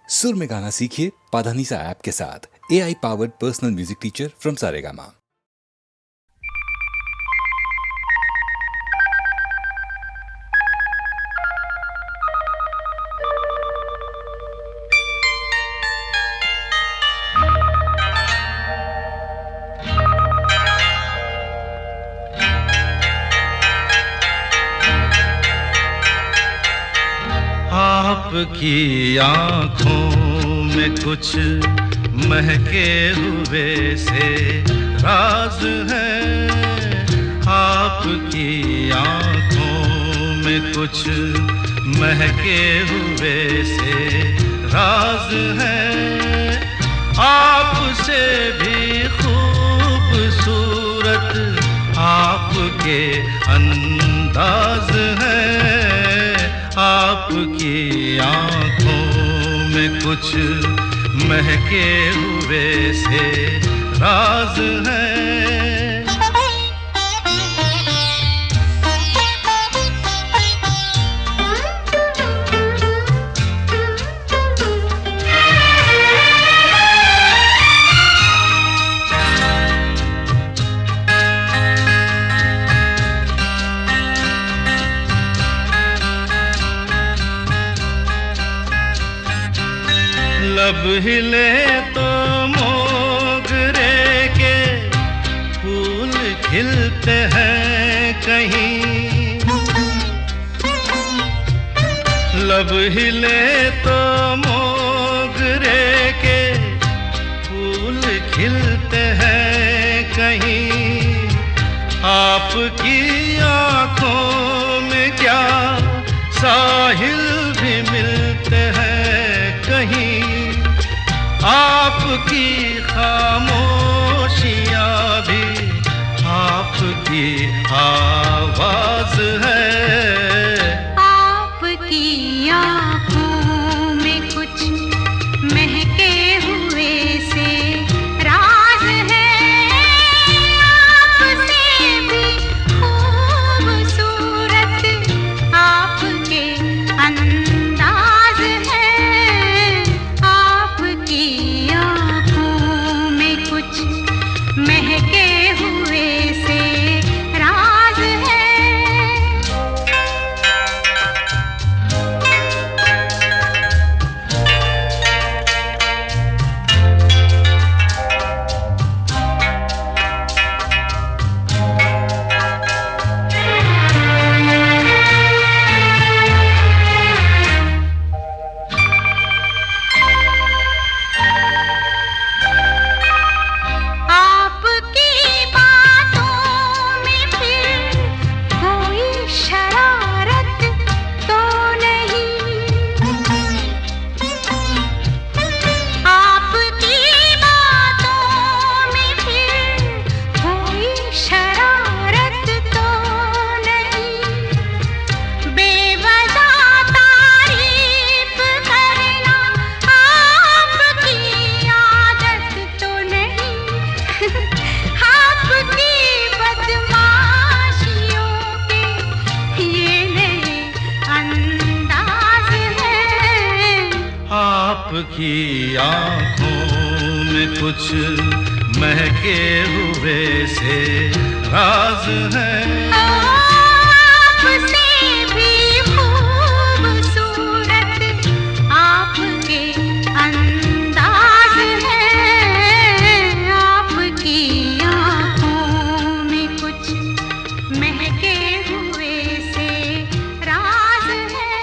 सुर में गाना सीखिए पाधानीसा ऐप के साथ। AI powered personal music teacher from Saregama. आपकी आँखों में कुछ महके हुए से राज है। आपकी आँखों में कुछ महके हुए से राज है। आपसे भी खूबसूरत आपके अंदाज है। आपकी आँखों में कुछ महके हुए से राज है। लब हिले तो मोगरे के फूल खिलते हैं कहीं। लब हिले तो मोगरे के फूल खिलते हैं कहीं। आपकी आँखों में क्या साहिल भी मिलते हैं कहीं। आपकी खामोशियाँ भी आपकी आवाज़ है। आपकी आँखों में कुछ महके हुए से राज है। आपसे भी खूबसूरत आपके अंदाज है। आपकी आँखों में कुछ महके हुए से राज है। आपकी बातों में फिर कोई शरारत तो नहीं। आपकी बातों में फिर कोई शरारत तो नहीं। बेवजह तारीफ करना आपकी आदत तो नहीं। आपकी बदमाशियों के ये नए अंदाज है। आपकी आँखों में कुछ महके हुए से राज है। आपसे भी खूबसूरत आपके अंदाज है। आपकी आँखों में कुछ महके हुए से राज है।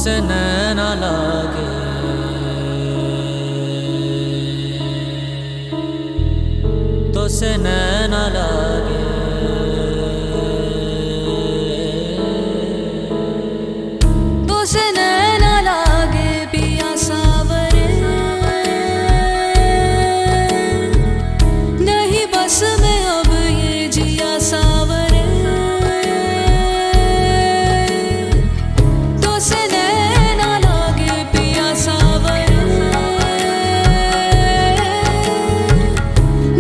से नैना लागे, तो से नैना लागे, तो से नैना लागे पिया सावरे, नहीं बस में अब ये जिया सावरे, तो से नैना लागे पिया सावरे,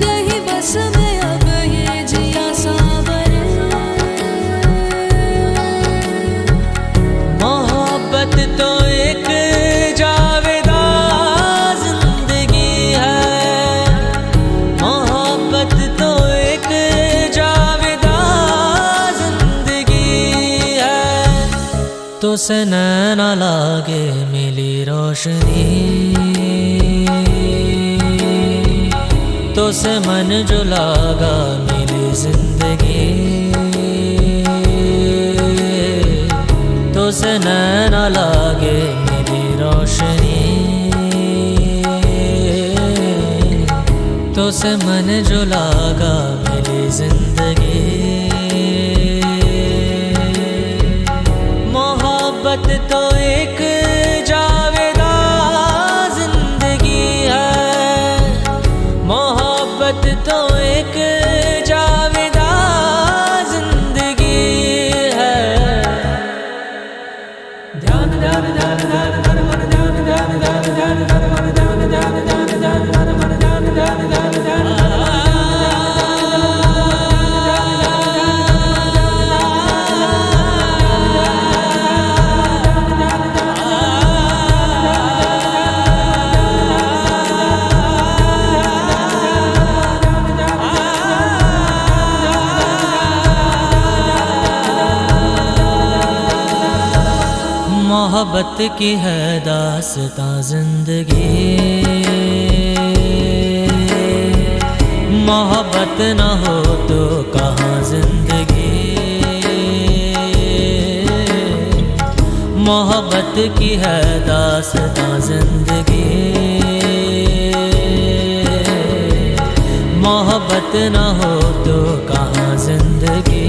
नहीं बस में अब ये जिया सावरे। मोहब्बत तो एक जावेदा जिंदगी है, मोहब्बत तो एक जावेदा जिंदगी है, तो से नैना लागे मिली रोशनी, तो से मन जो लागा मिली जिंदगी, तो से नैना लागे मिली रोशनी, तो से मन जो लागा मिली जिंदगी। मोहब्बत तो एक जावेदा जिंदगी है, मोहब्बत तो एक जावेदा जिंदगी है। ध्यान ध्यान ध्यान ध्यान ध्यान मन ध्यान ध्यान ध्यान ध्यान ध्यान मन ध्यान ध्यान ध्यान ध्यान ध्यान मन ध्यान ध्यान ध्यान ध्यान मोहब्बत की है दास्तां जिंदगी, मोहब्बत न हो तो कहाँ जिंदगी, मोहब्बत की है दास्तां जिंदगी, मोहब्बत न हो तो कहाँ जिंदगी।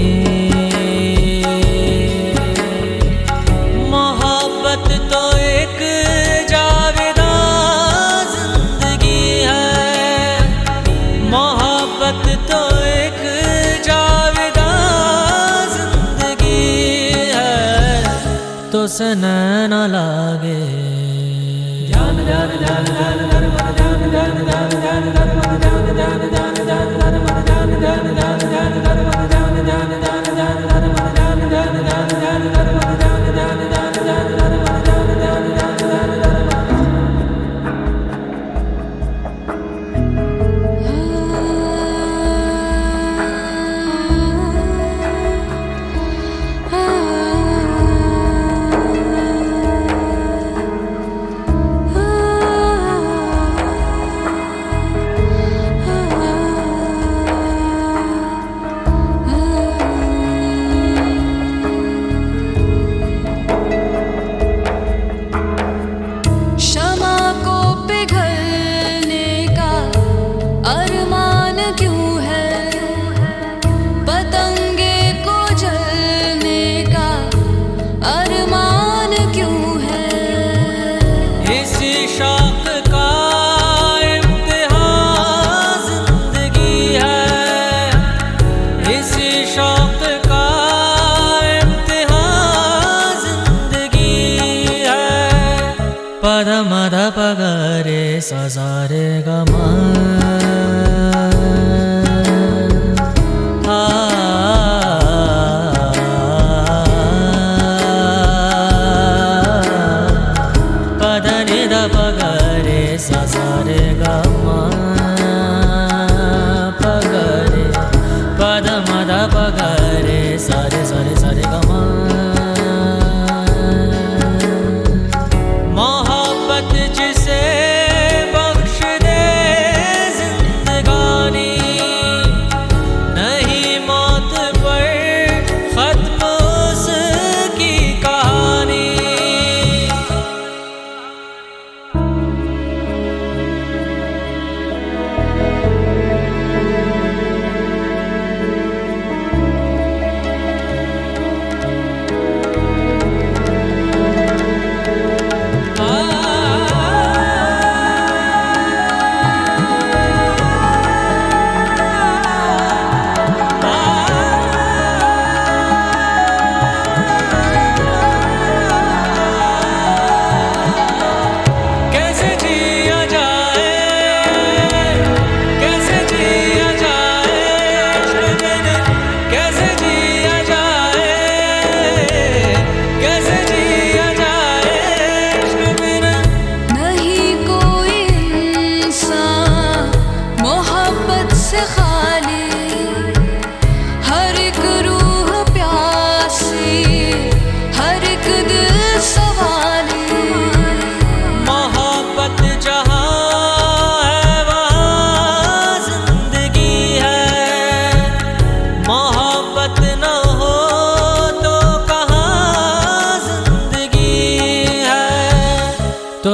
मोहब्बत तो एक जावेदा जिंदगी है, मोहब्बत तो एक जावेदा जिंदगी है, तो से नैना लागे। ध्यान ध्यान ध्यान ध्यान ध्यान मन ध्यान ध्यान ध्यान ध्यान ध्यान मन ध्यान ध्यान ध्यान ध्यान ध्यान मन ध्यान ध्यान ध्यान ध्यान ध्यान मन ध्यान ध्यान ध्यान ध्यान ध्यान मन ध्यान ध्यान ध्यान ध्यान ध्यान मन ध्यान ध्यान ध्यान ध्यान ध्यान मन ध्यान ध्यान ध्यान ध्यान ध्यान। पद मद पगरे ससारे गमा पद निद पगरे ससारे गमा पगरे पद मद पगरे सारे सारे सारे गमा। मोहब्बत जिसे बख्श दे जिंदगानी, नहीं मौत पर खत्म उसकी कहानी।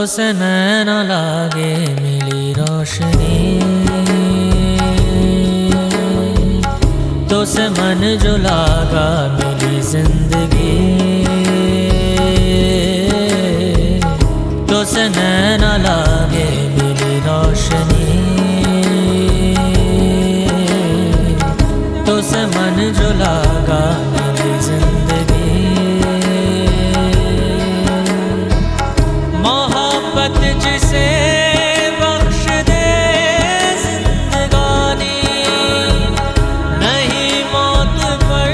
से नैना लागे मिली रोशनी, तो से मन जो लागा मिली जिंदगी, तो से नैना लागे मिली रोशनी, तो से मन जो लागा मिली जिंदगी। मोहब्बत जिसे बख्श दे जिंदगानी, नहीं मौत पर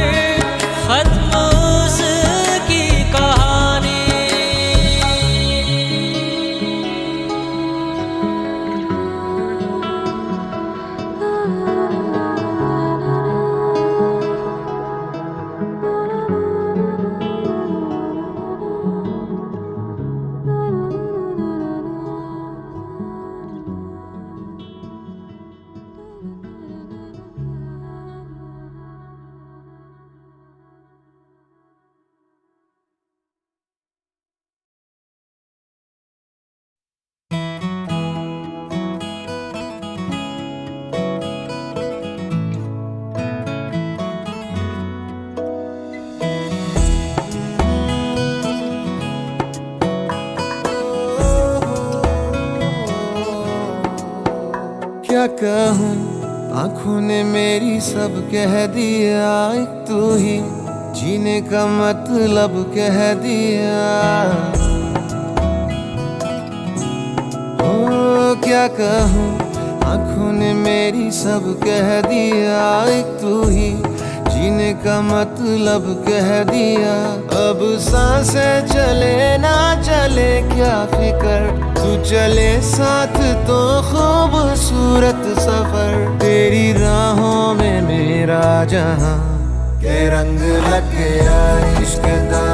खत्म उसकी कहानी। क्या कहूँ, आँखों ने मेरी सब कह दिया, एक तू ही जीने का मतलब कह दिया। ओ क्या कहूँ, आँखों ने मेरी सब कह दिया, एक तू ही जीने का मतलब कह दिया। अब सांसें चले ना चले क्या फिकर, तू चले साथ तो खूबसूरत सफर। तेरी राहों में मेरा जहां के रंग लग गया इश्क दा,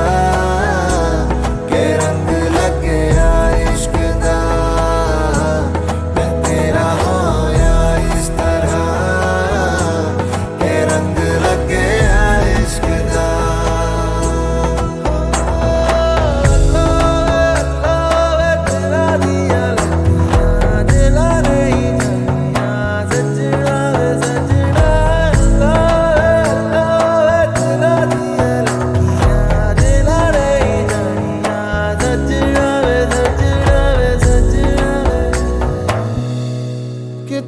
के रंग लग गया इश्क दा। मैं तेरा होया इस तरह, के रंग लग गया इश्क दा।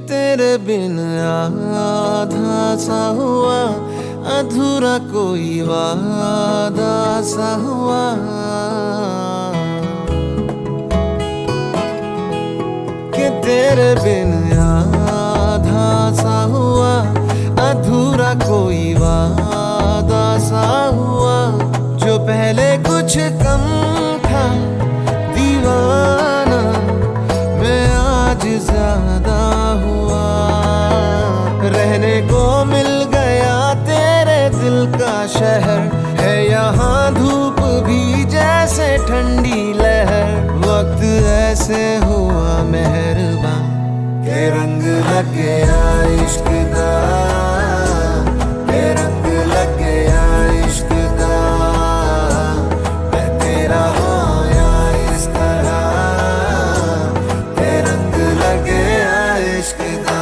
तेरे बिन आधा सा हुआ, अधूरा कोई वादा सा हुआ। कि तेरे बिन आधा सा हुआ, अधूरा कोई वादा सा हुआ। जो पहले कुछ कम था दीवाना, मैं आज ज्यादा हुआ। रहने को मिल गया तेरे दिल का शहर, है यहाँ धूप भी जैसे ठंडी लहर। वक्त ऐसे हुआ मेहरबान, के रंग लग गया इश्क दा, के रंग लग गया इश्क दा। मैं तेरा होया इस तरह, के रंग लग गया इश्क दा।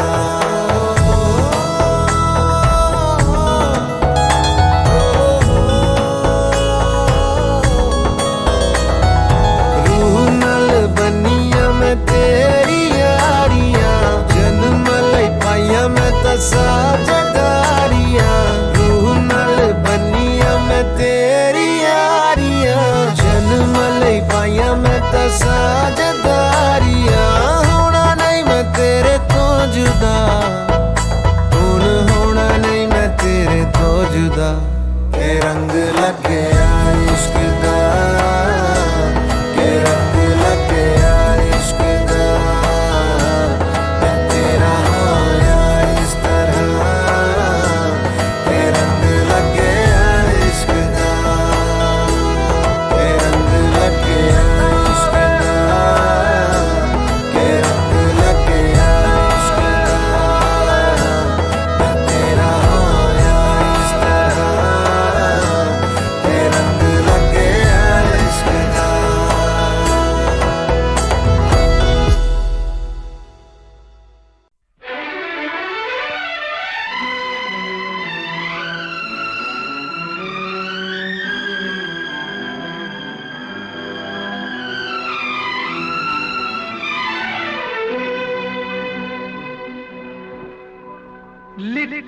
तेरी यारियां जन्म लई पाइया मैं तसा जदारियां। रूह नाल बनिया मैं तेरी यारियां, जन्म लई पाइया मैं तसा जदारियां। होना नहीं मैं तेरे तो जुदा, हुण होना नहीं मैं तेरे तो जुदा। के रंग लग गया इश्क दा, के रंग लग गया इश्क दा। मैं तेरा होया इस तरह, के रंग लग गया इश्क दा, के रंग लग गया इश्क दा, के रंग लग गया इश्क दा। मैं तेरा होया इस तरह, के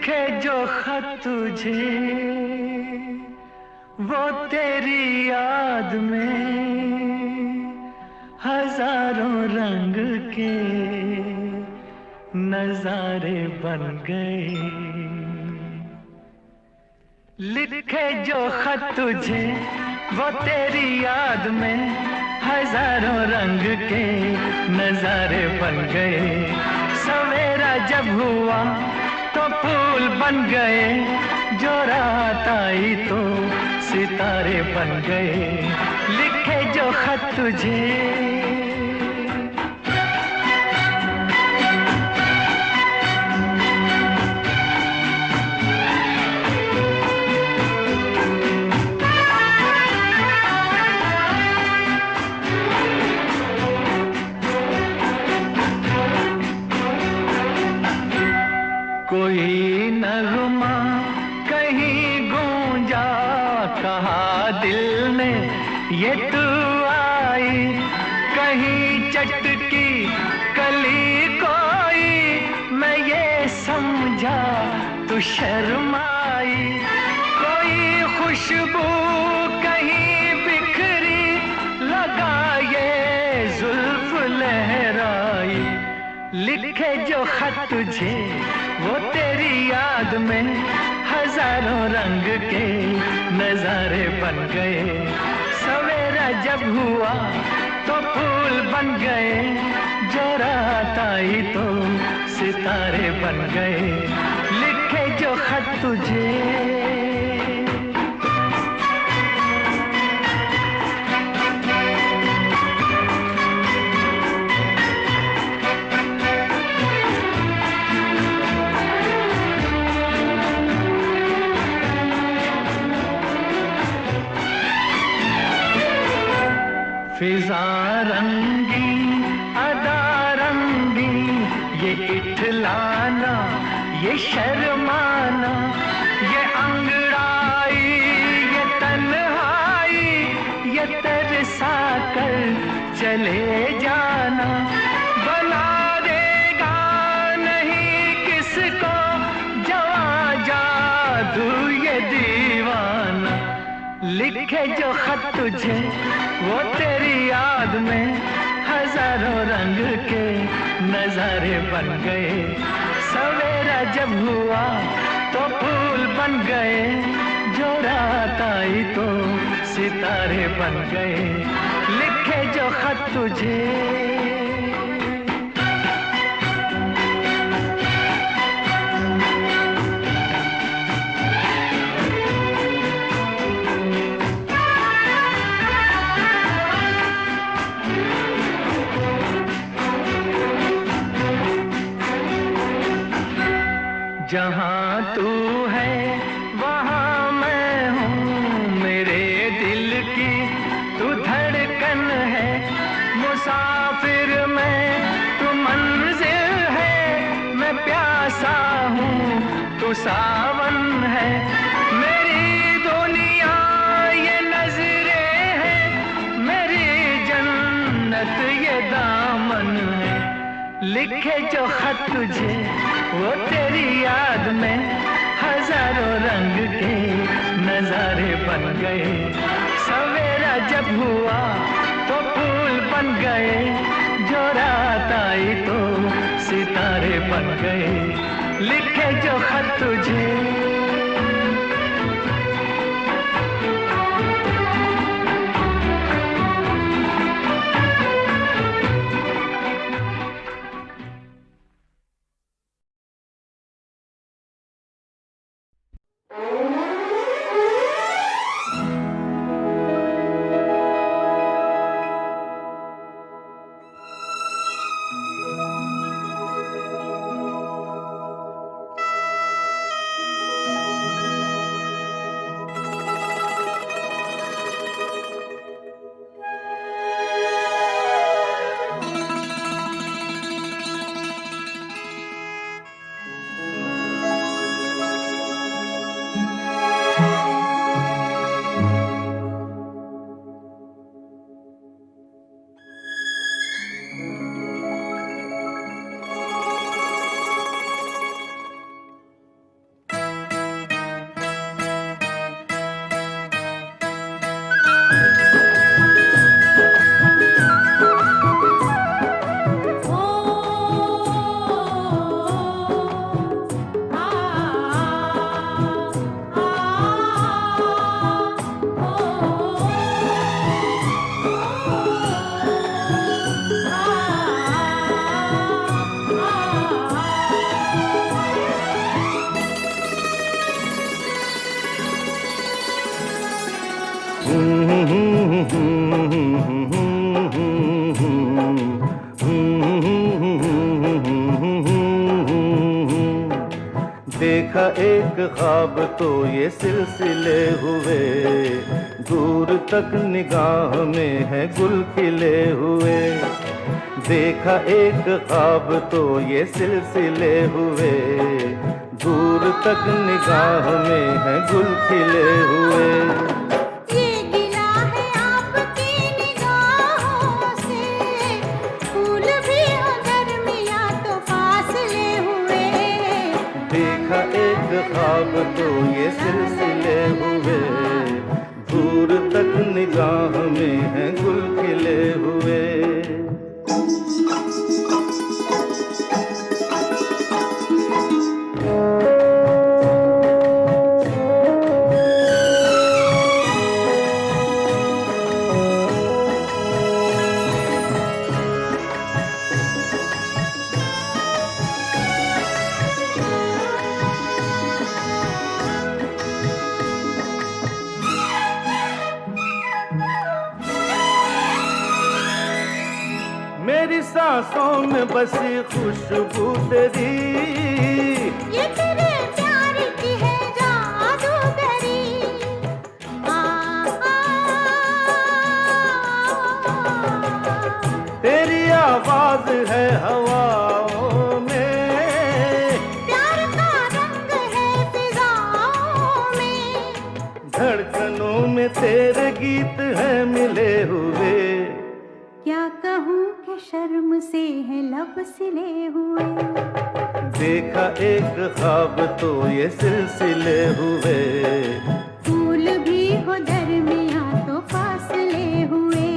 लिखे जो खत तुझे वो तेरी याद में हजारों रंग के नजारे बन गए। लिखे जो खत तुझे वो तेरी याद में हजारों रंग के नजारे बन गए। सवेरा जब हुआ तो फूल बन गए, जो रात आई तो सितारे बन गए। लिखे जो खत तुझे कोई नगमा कहीं गूंजा, कहा दिल ने ये तू आई। कहीं चटकी कली कोई, मैं ये समझा तू शर्माई। कोई खुशबू कहीं बिखरी, लगा ये जुल्फ लहराई। लिखे जो खत तुझे वो तेरी याद में हजारों रंग के नजारे बन गए। सवेरा जब हुआ तो फूल बन गए, जो रात आई तो सितारे बन गए। लिखे जो खत तुझे फिजा रंगी अदा रंगी, ये इठलाना ये शर्माना, ये अंगड़ाई ये तन्हाई, ये तरसा कर चले जाना। बना देगा नहीं किसको जवा जादू ये दीवाना। लिखे जो खत तुझे वो तेरी याद में हजारों रंग के नजारे बन गए। सवेरा जब हुआ तो फूल बन गए, जो रात आई तो सितारे बन गए। लिखे जो खत तुझे जहाँ तू है वहाँ मैं हूँ, मेरे दिल की तू धड़कन है। मुसाफिर मैं तू मंजिल है, मैं प्यासा हूँ तू सावन है। मेरी दुनिया ये नजरें हैं, मेरी जन्नत ये दामन है। लिखे जो खत तुझे वो तेरी याद में हजारों रंग के नजारे बन गए। सवेरा जब हुआ तो फूल बन गए, जो रात आई तो सितारे बन गए। लिखे जो खत तुझे देखा एक ख्वाब तो ये सिलसिले हुए, दूर तक निगाह में है गुल खिले हुए। देखा एक ख्वाब तो ये सिलसिले हुए, दूर तक निगाह में है गुल खिले हुए। ये गिला है आपकी निगाहों से, फूल भी हो दरमिया तो फासले हुए। देखा एक ख्वाब तो ये सिलसिले हुए, दूर तक निगाह में है गुल खिले हुए। मेरी सांसों में बसी खुशबू तेरी, ये तेरे प्यार की है जादूगरी। आ, आ, तेरी आवाज है हवाओं में, प्यार का रंग है फिजाओं में। धड़कनों में तेरे गीत है मिले हुए। क्या कहूँ कि शर्म से है लब सिले हुए। देखा एक ख्वाब तो ये सिलसिले हुए, फूल भी हो दरमिया तो फासले हुए।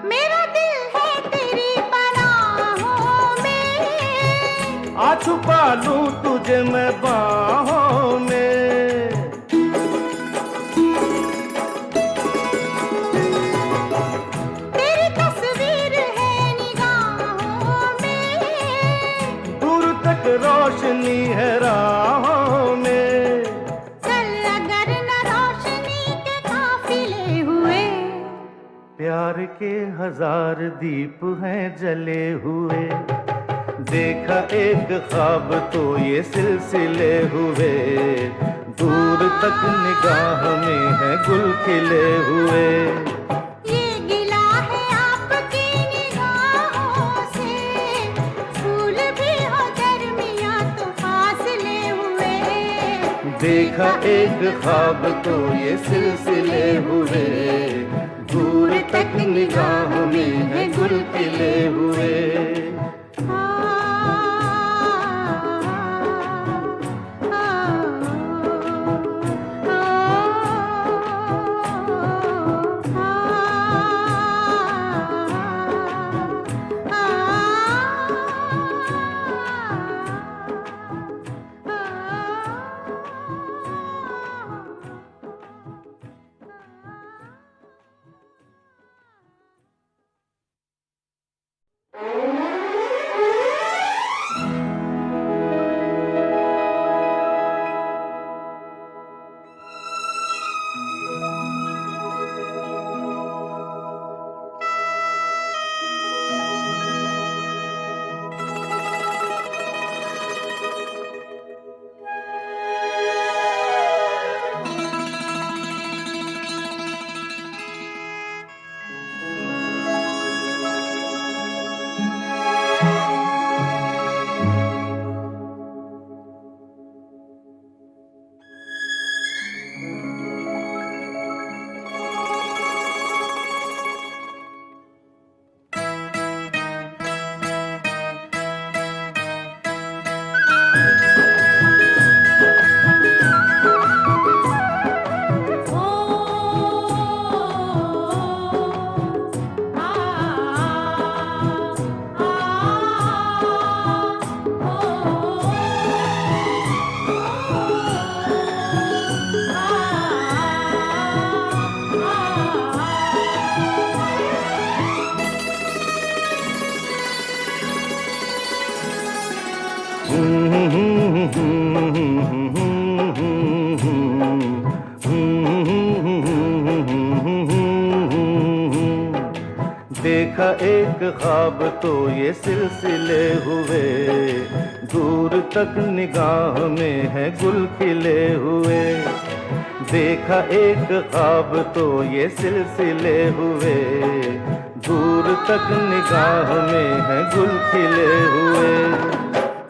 मेरा दिल है तेरी पनाहों में, आ छुपा लूं तुझे मैं बाहों में। तेरी तस्वीर है निगाहों में। दूर तक रोशनी है राहों में। कल अगर न रोशनी के काफिले हुए। प्यार के हजार दीप हैं जले हुए। देखा एक ख्वाब तो ये सिलसिले हुए, दूर तक निगाह में है गुल खिले हुए। ये गिला है आपकी निगाहों से, फूल भी हो दरमिया तो फासले हुए। देखा एक ख्वाब तो ये सिलसिले हुए, दूर तक निगाह में है गुल खिले हुए। देखा एक ख्वाब तो ये सिलसिले हुए, दूर तक निगाह में है गुल खिले हुए। देखा एक ख्वाब तो ये सिलसिले हुए, दूर तक निगाह में है गुल खिले हुए।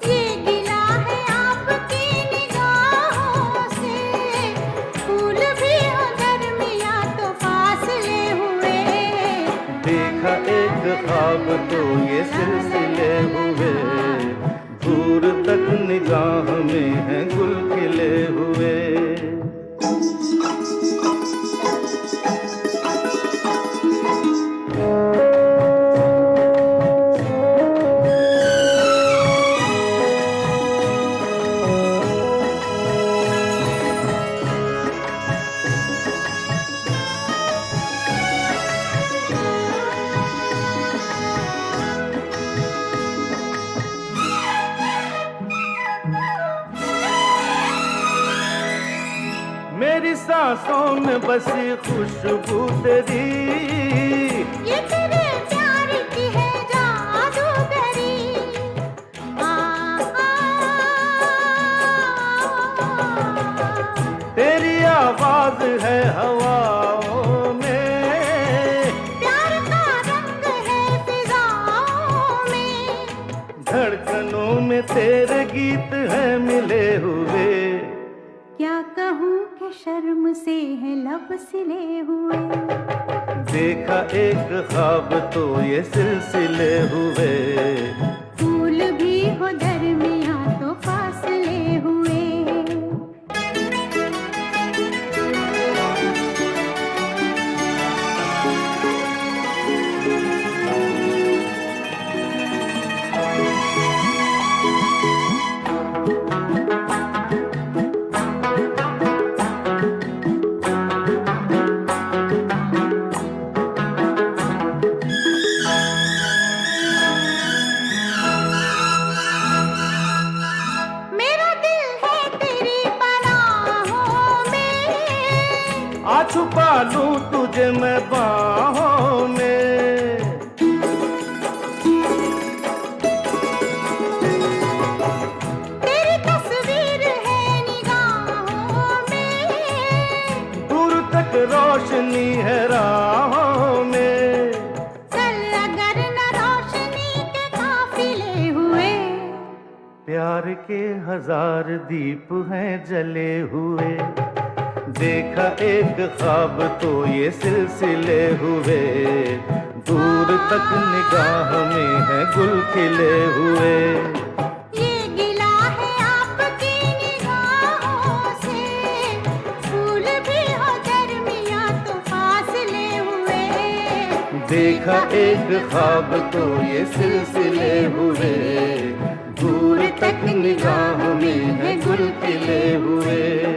ये गिला है आपकी निगाहों से, फूल भी हो दरमिया तो फासले हुए। देखा एक ख्वाब तो ये सिलसिले हुए, दूर तक निगाह में है गुल खिले हुए। मेरी सांसों में बसी खुशबू तेरी, ये तेरे प्यार की है जादूगरी। तेरी आवाज है हवाओं में, प्यार का रंग है फिजाओं में। धड़कनों में तेरे गीत है मिले हुए। क्या कहूँ कि शर्म से है लब सिले हुए। देखा एक ख्वाब तो ये सिलसिले हुए, फूल भी हो दरमिया तो फासले हुए। आ छुपा लूं तुझे मैं बाहों में। तेरी तस्वीर है निगाहों में, दूर तक रोशनी है राहों में। चल अगर न रोशनी के काफिले हुए। प्यार के हजार दीप हैं जले हुए। देखा एक ख्वाब तो ये सिलसिले हुए, दूर तक निगाह में है गुल खिले हुए। ये गिला है आपकी निगाहों से, फूल भी हो दरमिया तो फासले हुए। देखा एक ख्वाब तो ये सिलसिले हुए, दूर तक निगाह में है गुल खिले हुए।